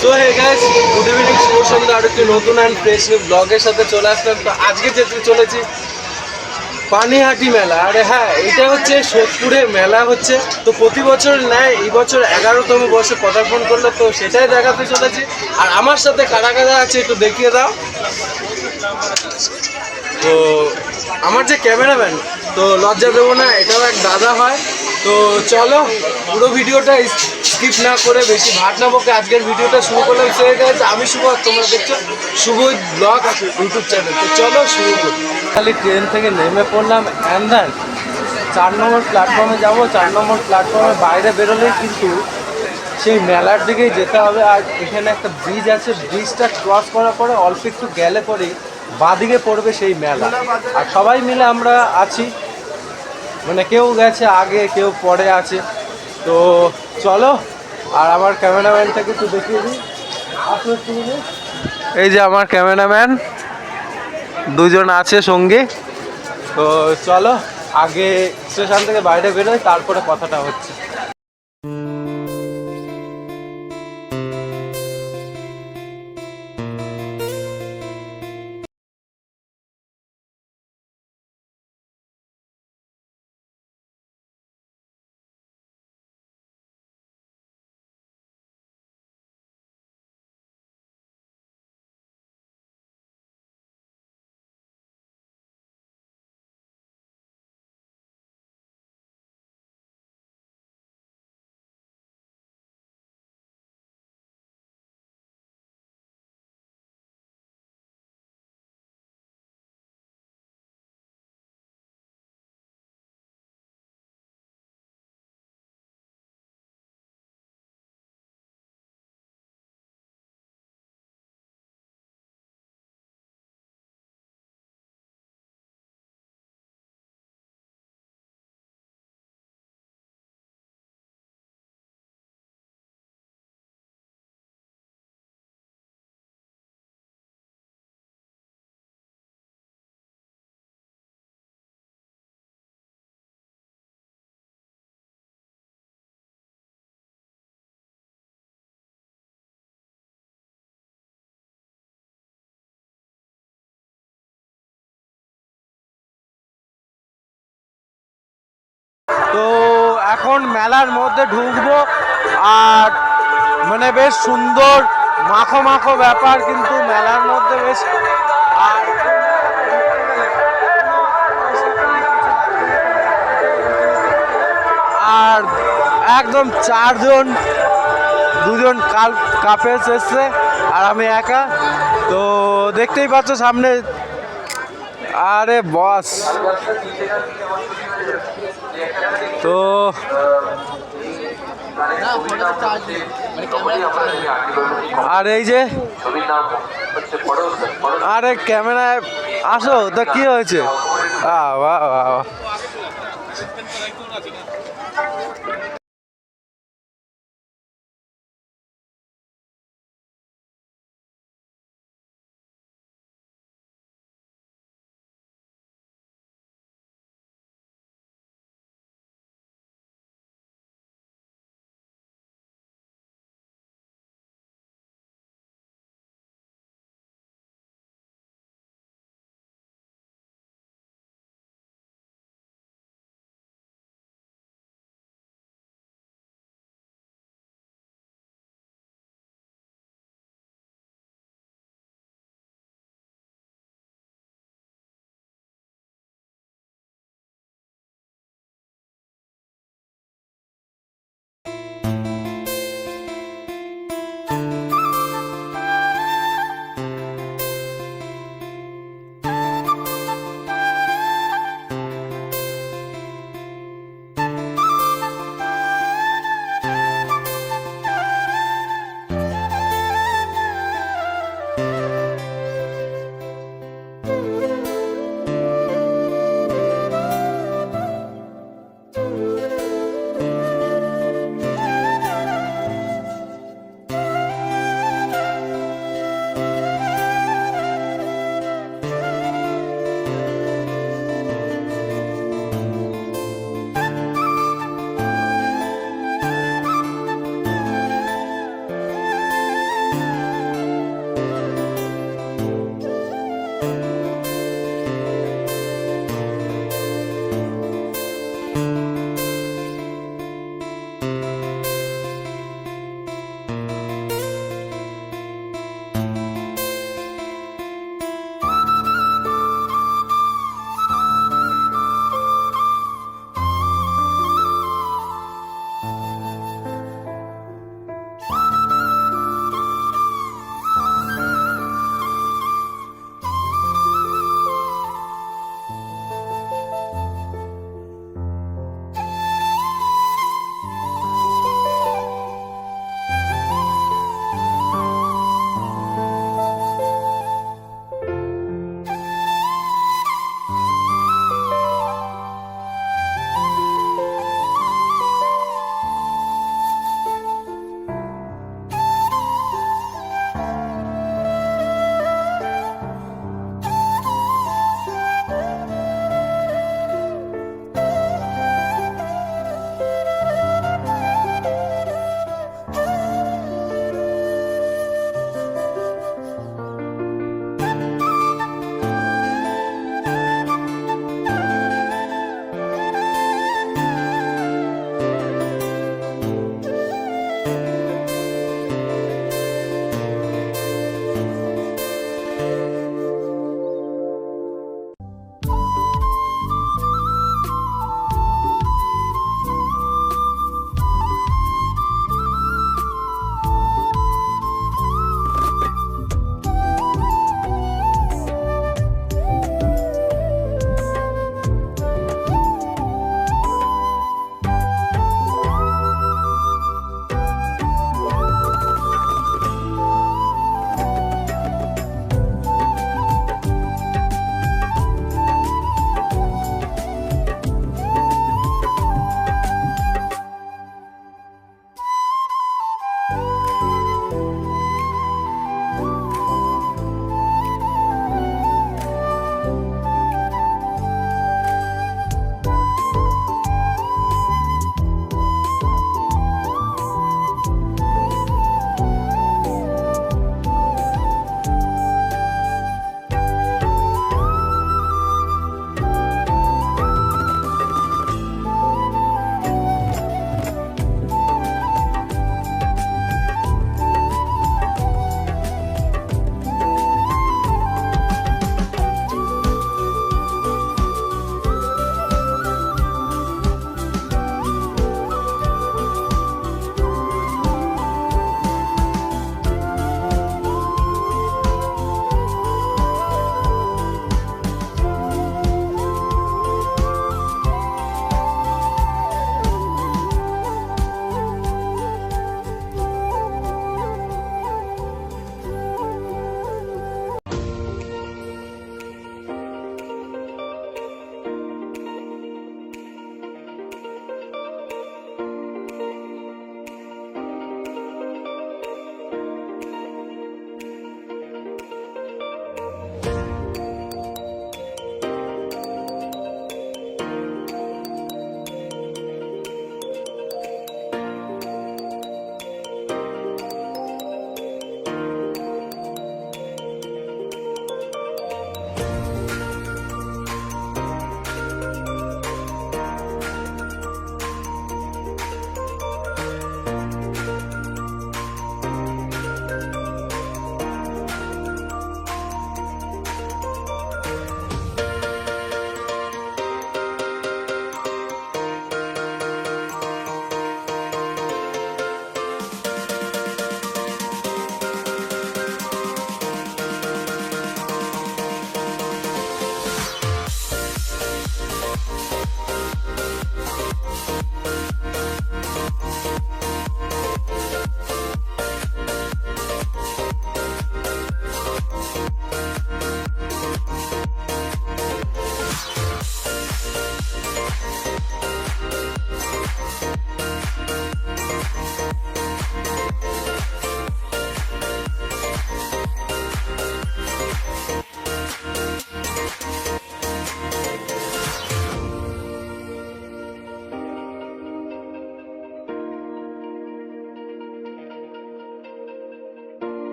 So hey guys, good evening, শুভ সন্ধ্যা। আর একটি নতুন অ্যান্ড ফ্রেশ নিউ ব্লগের সাথে চলে আসলাম। তো আজকে যেতে চলেছি পানিহাটি মেলা। আরে হ্যাঁ, এটা হচ্ছে সোদপুরে মেলা হচ্ছে। তো প্রতি বছর নেয়, এই বছর 11তম বর্ষে পদার্পণ করলো, তো সেটাই দেখাতে চলেছি। আর আমার সাথে কারা কারা আছে একটু দেখিয়ে দাও। তো আমার যে ক্যামেরাম্যান, তো লজ্জা দেবো না, এটাও এক দাদা হয়। তো চলো পুরো ভিডিওটা স্কিপ না করে, বেশি ভাট না বকে আজকের ভিডিওটা শুরু করলাম। সে গেছে, আমি শুভ, আর তোমরা দেখছো শুভ ব্লগ ইউটিউব চ্যানেল। তো চলো শুরু করি। খালি ট্রেন থেকে নেমে পড়লাম অ্যান্ড দেন 4 নম্বর প্ল্যাটফর্মে যাবো। 4 নম্বর প্ল্যাটফর্মের বাইরে বেরোলেই কিন্তু সেই মেলার দিকেই যেতে হবে। আর এখানে একটা ব্রিজ আছে, ব্রিজটা ক্রস করার পরে অল্প একটু গেলে পরেই বাঁদিকে পড়বে সেই মেলা। আর সবাই মিলে আমরা আছি, মানে কেউ গেছে আগে, কেউ পরে আছে। তো চলো, আর আমার ক্যামেরাম্যানটাকে একটু দেখিয়ে দিই। এই যে আমার ক্যামেরাম্যান, দুজন আছে সঙ্গে। তো চলো আগে স্টেশন থেকে বাইরে বেরোই, তারপরে কথাটা হচ্ছে। তো এখন মেলার মধ্যে ঢুকবো। আর মানে বেশ সুন্দর মাখো মাখো ব্যাপার কিন্তু মেলার মধ্যে বেশ। আর আর একদম 4 জন, 2 জন কাপেলস এসছে আর আমি একা। তো দেখতেই পাচ্ছ সামনে। আরে বস, তো আর এই যে, আরে ক্যামেরায় আসো তো, কি হয়েছে? বাহ বাহ বাহ।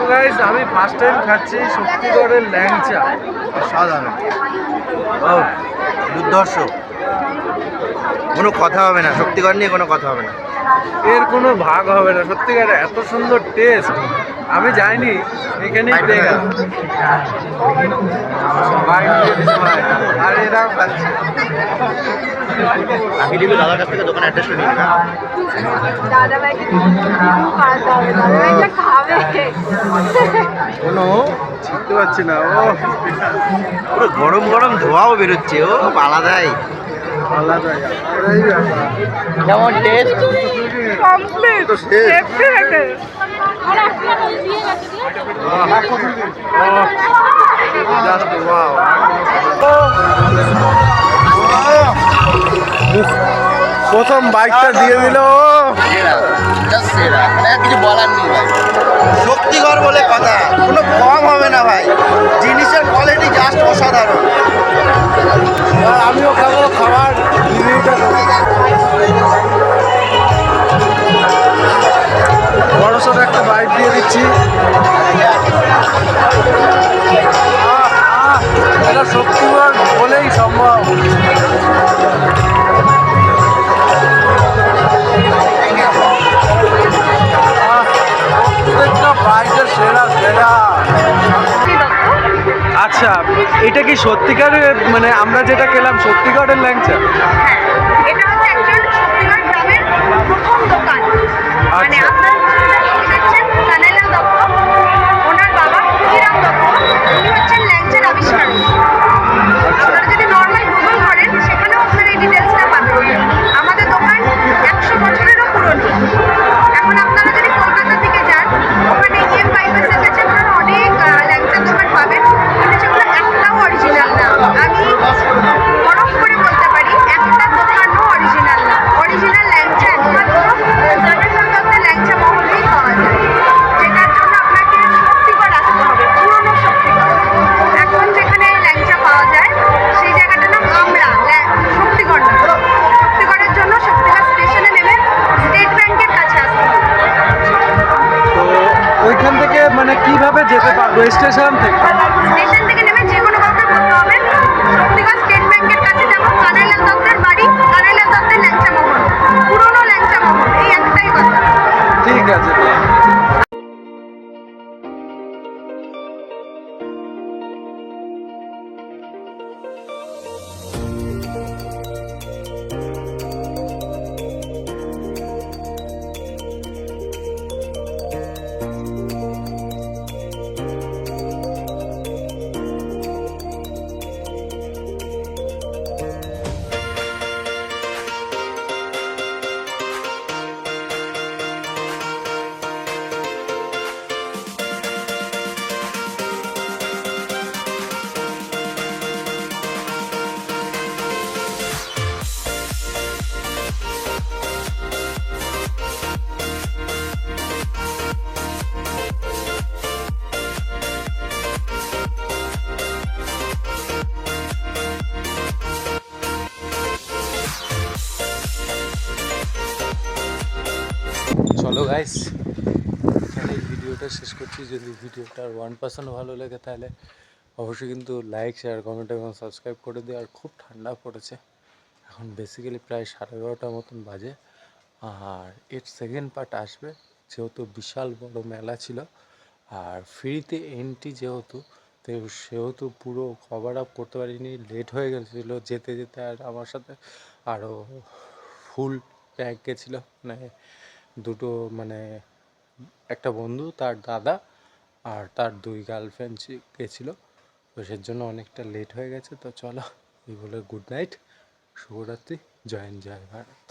গাইস আমি ফার্স্ট টাইম খাচ্ছি শক্তিগড়ের ল্যাংচা। অসাধারণ, ও দুর্ধর্ষ, কোনো কথা হবে না, শক্তিগড় নিয়ে কোনো কথা হবে না। এর কোনো ভাগ হবে না, সত্যিকার এত সুন্দর টেস্ট। আমি যাইনি, এখানেই পেয়ে গেলাম। আর এরা খাচ্ছে। আমি দিবি দাদার কাছ থেকে দোকান অ্যাড্রেসটা নিয়ে নেবে। কোনো চিনতে পারছি না। ও পুরো গরম গরম ধোঁয়াও বেরোচ্ছে, ও আলাদাই আলাদাই আলাদাই ব্যাপার। কেমন টেস্ট? কমপ্লিট তো শেষ। Just wow. প্রথম বাইকটা দিয়ে দিল। কিছু বলার নেই ভাই, শক্তিগড় বলে কথা, কোনো কম হবে না ভাই, জিনিসের কোয়ালিটি জাস্ট অসাধারণ। আমিও খাবো, খাবার রিভিউটা বড়সড় একটা বাইক দিয়ে দিচ্ছি। এটা শক্তিগড় বলেই সম্ভব। প্রত্যেকটা বাইকের সেরা সেরা। আচ্ছা, এটা কি সত্যিকারের, মানে আমরা যেটা খেলাম সত্যিকারের ল্যাংচা? এটা হচ্ছে একজন শক্তিগড় গ্রামের প্রথম দোকান। মানে আচ্ছা। আপনারা দেখছেন কানাইলাল দত্ত, ওনার বাবা ক্ষুদিরাম দত্ত, উনি হচ্ছেন ল্যাংচার আবিষ্কারক। আপনারা যদি নর্মাল গুগল করেন সেখানেও আপনারা এই ডিটেলসটা পাবেন। আমাদের দোকান 100 বছরেরও পুরনো। এখন আপনারা যদি কলকাতা থেকে যান, ওখানে গিয়ে বাইপাসের কাছে আপনারা অনেক ল্যাংচার দোকান পাবেন, কিন্তু সেগুলো একটাও অরিজিনাল না। আমি গরম করে বলতে পারি একটা দোকানও অরিজিনাল না। অরিজিনাল ল্যাংচা একমাত্র কানাইলাল দত্তের ল্যাংচা মহলেই পাওয়া যায়, যেটার জন্য আপনাকে শক্তিগড় আসতে হবে, পুরনো শক্তিগড়। এখন যেখানে ল্যাংচা পাওয়া যায় সেই জায়গাটার নাম আমরা শক্তিগড় না। শক্তিগড়ের জন্য শক্তিগড় স্টেশনে নেমে স্টেট ব্যাংকের কাছে আসতে হবে। তো ওইখান থেকে মানে কিভাবে যেতে পারবো স্টেশন থেকে? স্টেশন থেকে নেমে যে কোনো কাউকে বলতে হবে শক্তিগড় স্টেট ব্যাংকের কাছে যাবো, কানাইলাল দত্তের বাড়ি, কানাইলাল দত্তের ল্যাংচা মহল, পুরনো ল্যাংচা মহল, এই একটাই কথা। ঠিক আছে। চলো গাইস, এখানে এই ভিডিওটা শেষ করছি। যদি ভিডিওটার 1% ভালো লাগে তাহলে অবশ্যই কিন্তু লাইক, শেয়ার, কমেন্ট এবং সাবস্ক্রাইব করে দিও। আর খুব ঠান্ডা পড়েছে এখন, বেসিক্যালি প্রায় 11:30 মতন বাজে। আর এর সেকেন্ড পার্ট আসবে, যেহেতু বিশাল বড় মেলা ছিল আর ফ্রিতে এন্ট্রি যেহেতু, তো সেহেতু পুরো কভার আপ করতে পারিনি, লেট হয়ে গেছিলো যেতে যেতে। আর আমার সাথে আরও ফুল প্যাক গেছিলো, মানে দুটো, মানে একটা বন্ধু, তার দাদা আর তার 2 গার্লফ্রেন্ড গেছিলো। তো সের জন্য অনেকটা লেট হয়ে গেছে। তো চলো, এই বলে গুড নাইট, শুভরাত্রি, জয় হিন্দ, জয় ভারত।